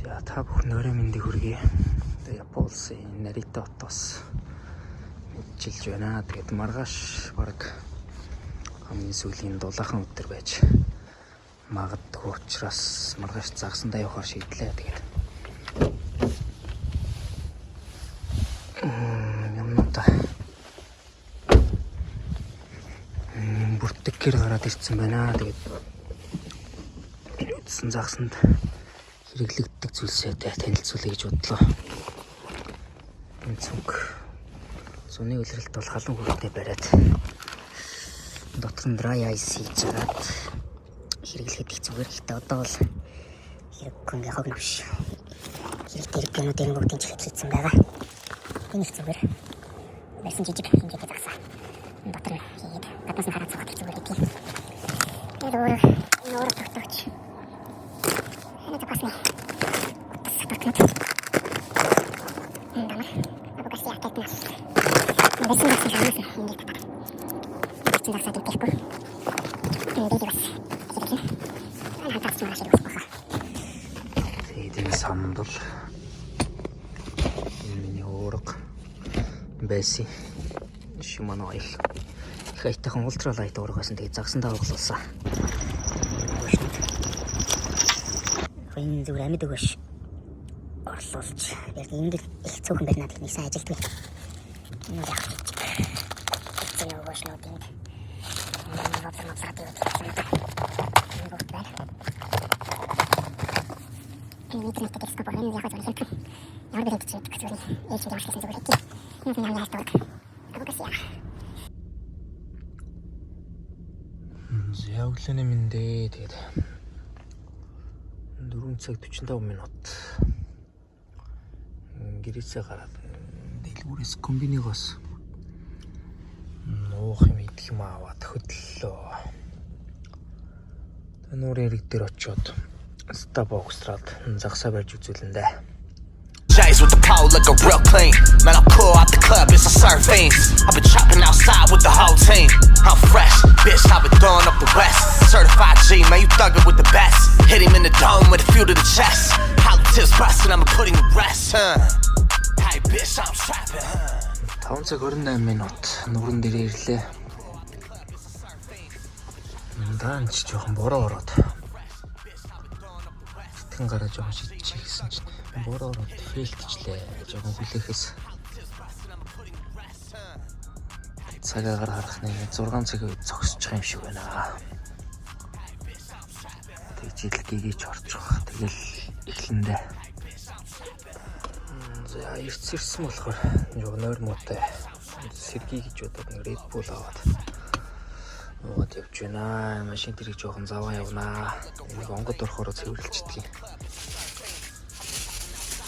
За та бүхэн өрөө мэндийг хүргэе. Тэгээ Япон улсын Нарита хотоос мэдчилж байна. Тэгээд маргааш баг хамгийн сүүлийн дулаахан өдөр байж магадгүй учраас маргааш загсандаа явахаар шийдлээ. Тэгээд юмнуудаа бүртгэгээр гараад ирсэн байна. Тэгээд үдсэн загсанд хэрэглэгддэг зүйлсээ танилцуулъя гэж бодлоо. Энэ цүнх зуны үлрэлт бол халуун хөлтэй бариад дотор нь dry ice хийж чагаад хэрэглэхэд их зүгээр. Гэхдээ одоо бол хэрэггүй ингээ хог навш. Хэрэгтэй хэрэглэнүүдийн бүгдийг чихэж хийсэн байгаа. Энэ их зүгээр. Барьсан жижиг хэмжээтэй загсаа. Дотор нь хийгээд гаднаас нь хараад цогт их зүгээр гэдэг. Тэгээд өөр тогтооч. Это классно. Эдийн сандал миний уурга байсан Shimano oil их айтайхан ультралайт уургасан. Тэгээд загсандаа уургалсан. Энэ зүгээр амьд өгөөш орлуулж яг энд их цөөхөн байна надад нэг сайн ажилтгүй. Энэ яг чинь өгөөш нүүд энд моцраад явуулсан. Энэ бүгд байна. Энэ интернет текст бол энэ яг зөв хэлэх. Ямар бид ч гэдэг зүйл ээж юм шиг зүгээр хэлээ. Энэ яг яалтдаг. Авгасия. Зяагланы мэндэ тэгээд 4 цаг 45 минут гэрээсээ гараад дэлгүүрээс комбинигоос нуух юм идэх юм аваад хөдлөлөө. Нуурын ирэг дээр очиод Starbucks-раад загсаа барьж үзүүлэндээ. Jays with the pole look real clean. Man, I'm cool out the club, it's a surfings. I've been chopping outside with the whole team. I'm fresh, bitch, I've been throwing up the west. Certified G, man, you thuggin' with the best. Hit him in the dome with a few to the chest. Politics bustin', I'ma put him to rest, Hey, bitch, I'm trapping, 5 цаг 28 минут нуурын дээрээ ирлээ. Даанч жоохон бороо ороод. Итгэн гараа жоохон шидчихсэн чинь бороо ороод фейлтчлээ. Жоохон хүлээхээс цагаагаар харах нэг 6 цаг зогсож байгаа юм шиг байна. Тэг жилгийгийч орчих. Тэгэл эхлэндээ. За ирсэн болохоор жоохон нойр муутай сэргий гэж бодоод нэг Red Bull аваад уугаад явж байна. Машин тэрийг жоохон заваа явнаа. Энийг онгод орохоор цэвэрлждэг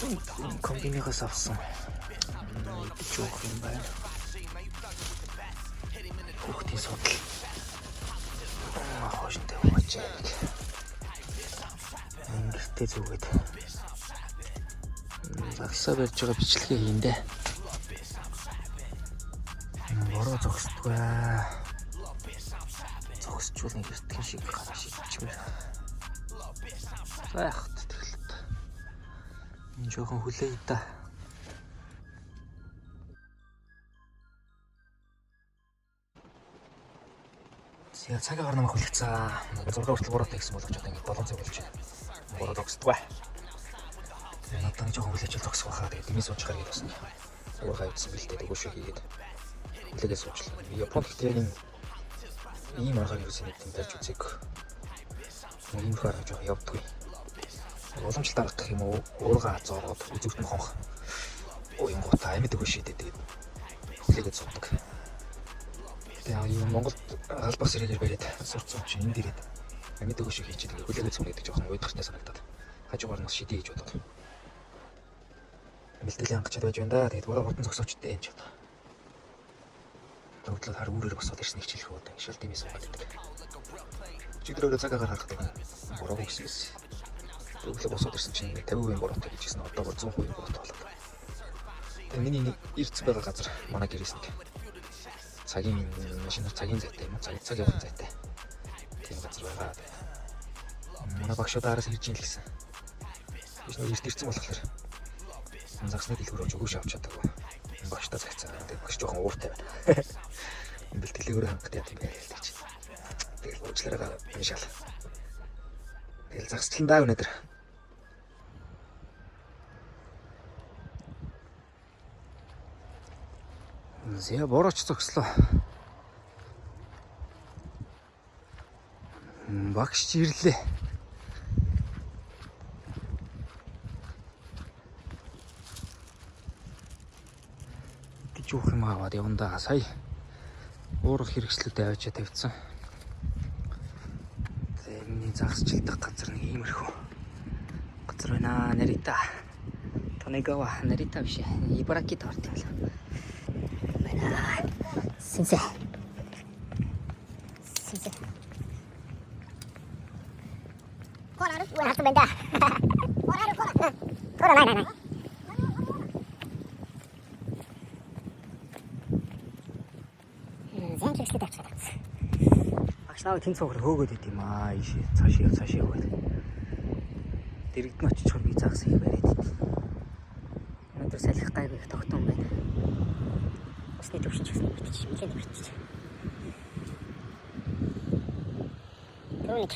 юм. Комбинигоос авсан. Жоох юм байна. Хүүхдийн судал. Хоошинтэй ууж яг. Гэртээ зүгээд. Загсаа барьж байгаа бичлэгээ хийндэ. Бороо зогсдгүй. Зогсчул нэг эртхэн шиг гараа шидчихмээр. Захт тэгэлт. Энэ жоохон хүлээе да. Яа цагаагаар намайг хүлээцээ. 6 хүртэл бороотой гэсэн болгож одоо ингэ 7 цаг болж байна. Бороо зогсдгүй. Надад жоохон хүлээж зогсох байхаа. Тэгээд дэмий сууж гараад басна. Уурга авсан бэлдээд өгөөш хийгээд хүлээгээ суучлаа. Японд гэхдээ ийм аргаар юусэн гэдэг нь барьж үзег. Ийм хараа жоохон явдаггүй. Уламжлалт арга гэх юм уу? Уурга зоороод үзүүрт нь хонх. Ой гутаа амьд өгөөш хийдэг. Тэгээд хүлээгээ суудаг. Тэгээд Монголд албаас ирээд бариад сурцсан чинь энд ирээд амьд өгөөш хийж байгаа. Хүлээгээ сууна гэдэг жоохон уйдгартай санагдаад. Хажуугаар нь шидий гэж бодоод. Бэлтгэлийн хангачаад байж байна да. Тэгээд бороо хурдан зогсоочтой энэ ч одоо. Төгтлөд хар үүрээр босоод ирсэн их жилх уудаг. Шил дэмий суугаад байдаг. Чигдрөөрөө цагаагаар харахад бороо өгсөн байсан. Төгтлөд босоод ирсэн чинь 50% бороотой гэжсэн. Одоо 100% бороотой болоод. Тэгээд миний ирцэн байгаа газар манай гэрээсэнд цагийн машинаар цагийн зайтай юм. Цаг явах зайтай. Тийм газар байгаа. Манай багшууд араас ирж ийн л гэсэн. Биш нэг эрт ирсэн болохоор загсны дэлгүүр өгөөш авч чадаагүй. Багштай цагцаа. Тэгээд багш жоохон ууртай байна. Энд л дэлгүүрээ хангах яа тийм байл л гэж. Тэгэл уучлаарай иншаалла. Тэгэл загсчлан даа өнөөдөр. Зэ борооч зогслоо. Багш ирлээ. Жуух юм аваад явандаа сая уурах хэрэгслүүд авчиа тавьсан. Тэгээ миний загсчлах газар нэг иймэрхүү газар байна. Нарита. Тонегава Нарита биш. Ибараки таварт юм л. Сэнсэ. Сэнсэ. Кола루 уурах бэнда. Кола루 кола. Кола най. Агшнаа тэн цогор хөөгөөд ид юм аа. Ийш цааш яваад. Дэрэгдэн очичхор би загс их бариад ид. Өнөөдөр салхих гайгүй тогтсон байна. Усны төвшин ч гэсэн битгий нэлээд битгий. Төвник.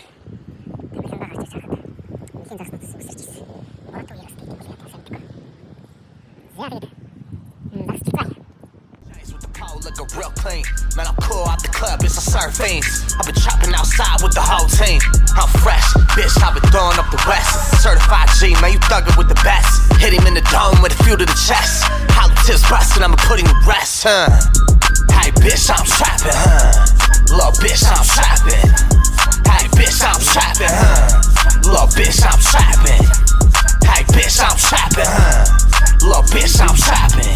Тэгэлэн гарч чахад. Нэлээд загснууд үсэрчсэн. Бараг уяас тийм юм яа тасамдаг. Зяагаад. Загсцай. Look real clean, man. I'm cool out the club, it's a surfing. I've been chopping outside with the whole team. I'm fresh, bitch. I've been throwing up the west. Certified G, man. You thuggin' with the best. Hit him in the dome with a few to the chest. Hollow tips bustin', I'ma put him to rest, huh? Hey, bitch, I'm trapping, huh? Little bitch, I'm trapping. Hey, bitch, I'm trapping, huh? Little bitch, I'm trapping. Hey, bitch, I'm trapping, huh? Little bitch, I'm trapping.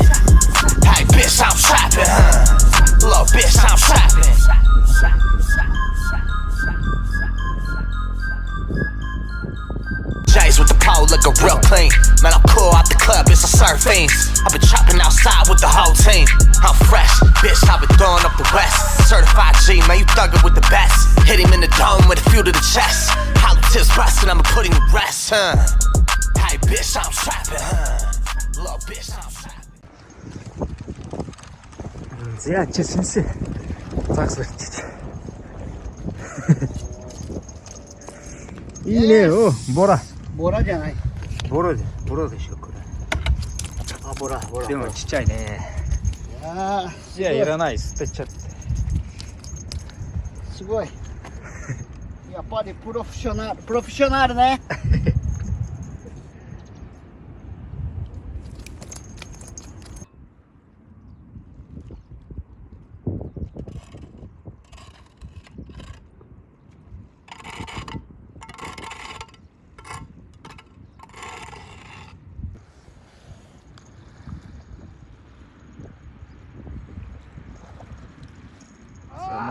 Hey, bitch, I'm trapping, huh? Little bitch, I'm trapping. J's with the pole looking real clean. Man, I'm cool out the club, it's a surfing. I've been chopping outside with the whole team. I'm fresh, bitch, I've been throwing up the west. Certified G, man, you thuggin' with the best. Hit him in the dome with a few to the chest. Hollow tips bustin', I'ma put him to rest, huh? Hey, bitch, I'm trapping, huh? Little bitch, I'm trapping. Зя чи сэнсэ. Загс барьчих. Ине о бора. Бораじゃない。Бораでしょこれ。あボラ。でもちっちゃいね。いやいらない捨てちゃって。すごい。やっぱりプロフェッショナルね。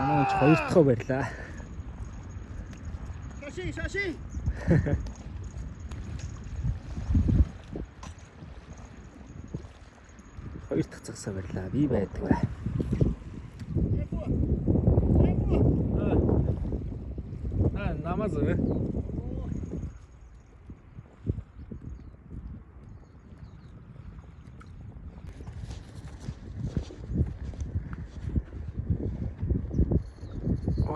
Манай ч хоёр дахь байрлаа. Шаши. Хоёр дахь цагсаа барьлаа. Би байдаг бай. Намаз вэ?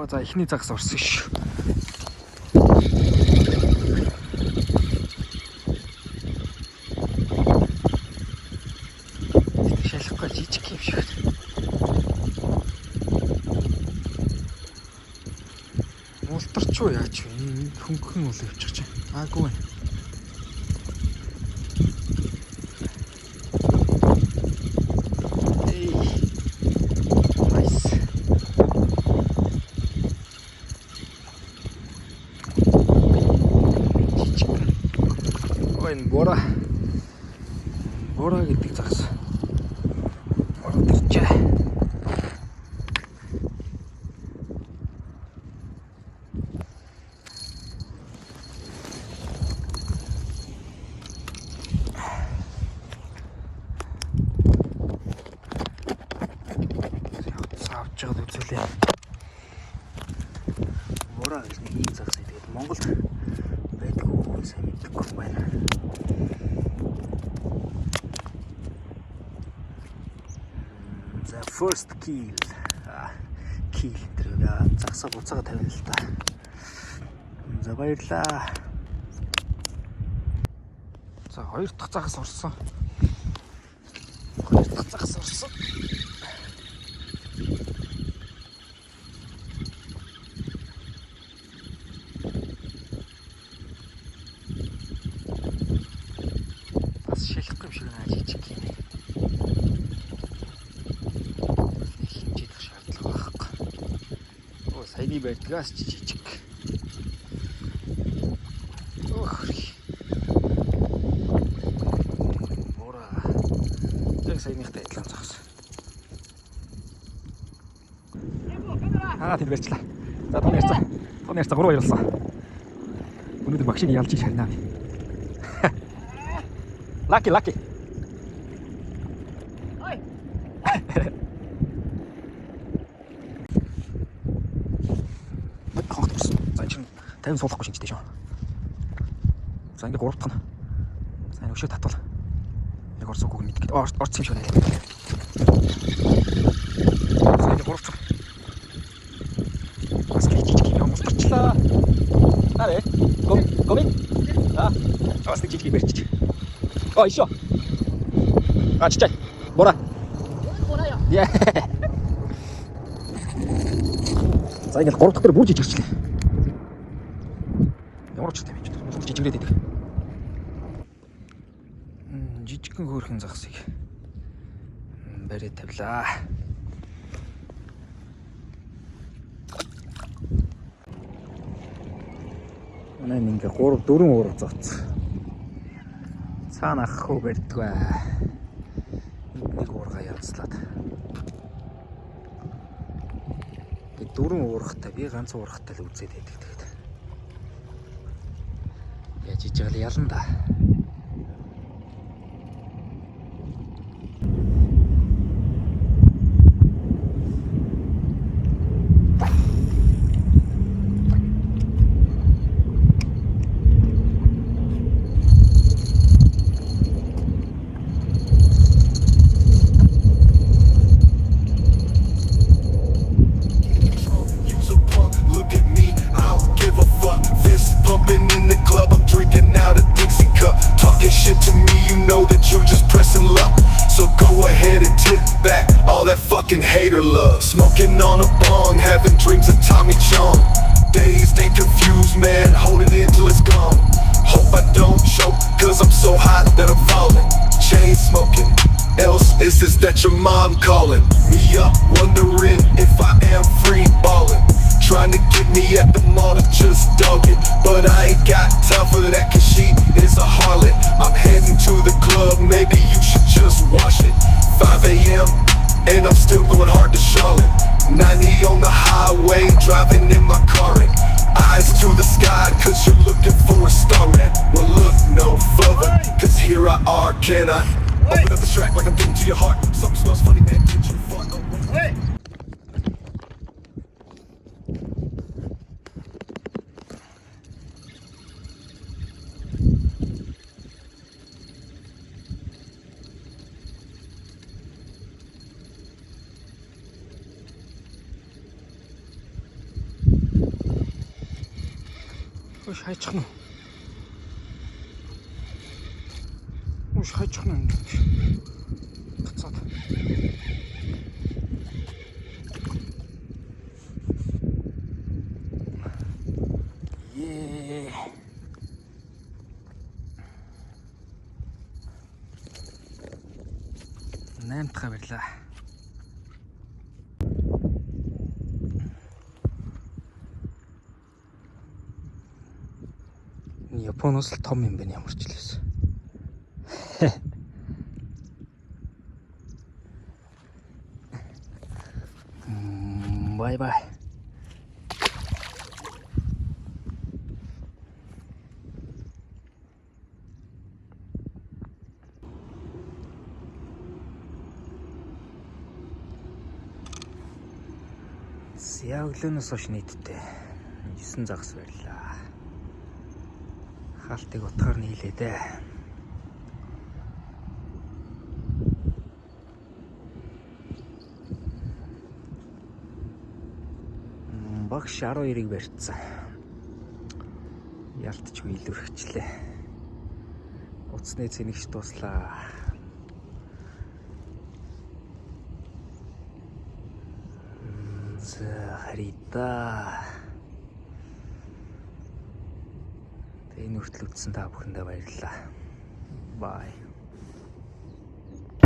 За ихний загас орсон шүү. Шалахгүй жижиг юм шиг. Мултарч уу яач вэ? Хөнгөн үл явчих чинь. Аагүй байна. Энэ бора гэдэг загас. Ордорч. Савч жаад үзүүлээ. Бора гэж нэг ийм загас байдаг. Монголд байдгүй сайн мэдгүй байна. first kill. Kill тэрийг загсаа буцаага тавина л та. За баярлаа. За хоёр дахь загас орсон. Хоёр дахь загас орсон. Бас шилэх юм шиг наа жижиг юм. Хэмжээдэх шаардлага байхгүй. Оо саяны байдгаас жижиг. Саяныхтай адилхан загас. Тэр барьчлаа. За тооны ярьцаа. Тооны ярьцаа 3 баярлсан. Өнөөдөр багшийг ялж шарнаа би. Lucky. Ой. Хогтсон. За энэ чинь 50 суулгахгүй шинжтэй шүү. За ингээ 3 дахь нь. За энэ өшөө татвал. Яг орсон үг мэдгээд орсон юм шиг байна. За энэ 3 дахь. Бас жижиг юм устарчлаа. Нарэ. Гоми. Бас жижиг барьчих. Ишо. Чичай. Бора. Бораяа. Яа. За ингэ 3 дахь дээр бүр жижигчлээ. Ямар ч юм бэ? Жижигрээд идэг. Жижигхэн хөөрхөн загсыг бариад тавилаа. Манай ингээ 3 4 уур зооц. Цаана ах хөө барьдгаа. Нэг уурга янзлаад. Тэг 4 уургатай би ганц уургатай л үзээд байдаг тэгээд. Яаж ижил ялан да. Hater love, smoking on a bong, having dreams of Tommy Chong. Dazed and confused, man, holding it till it's gone. Hope I don't choke, cause I'm so hot that I'm falling. Chain smoking, else is this that your mom calling me up, wondering if I am free balling. Trying to get me at the mall to just dog it, but I ain't got time for that cause she is a harlot. I'm heading to the club, maybe you should just wash it. 5 a.m. and I'm still going hard to Charlotte. 90 on the highway, driving in my car. Eyes to the sky, cause you're looking for a star, man. Well, look no further, cause here I are. Can I open up the track like I'm getting to your heart? Something smells funny, man. Did you fart? Hey! Уш хайчихна. Уш хайчихна. Гацаад. Ее. 8 дахь барьлаа. Японоос л том юм байна ямар ч лээс. Bye. Яа өглөөнөөс хойш нийтдээ 9 загас барьлаа. Хаалтыг утгаар нийлээ дээ. Багш 12-ыг барьцсан. Ялтчгүй илүүрхчлээ. Уцсны цэнэгч дуслаа. За харита. Энэ хүртэл үзсэн та бүхэндээ баярлалаа. Bye.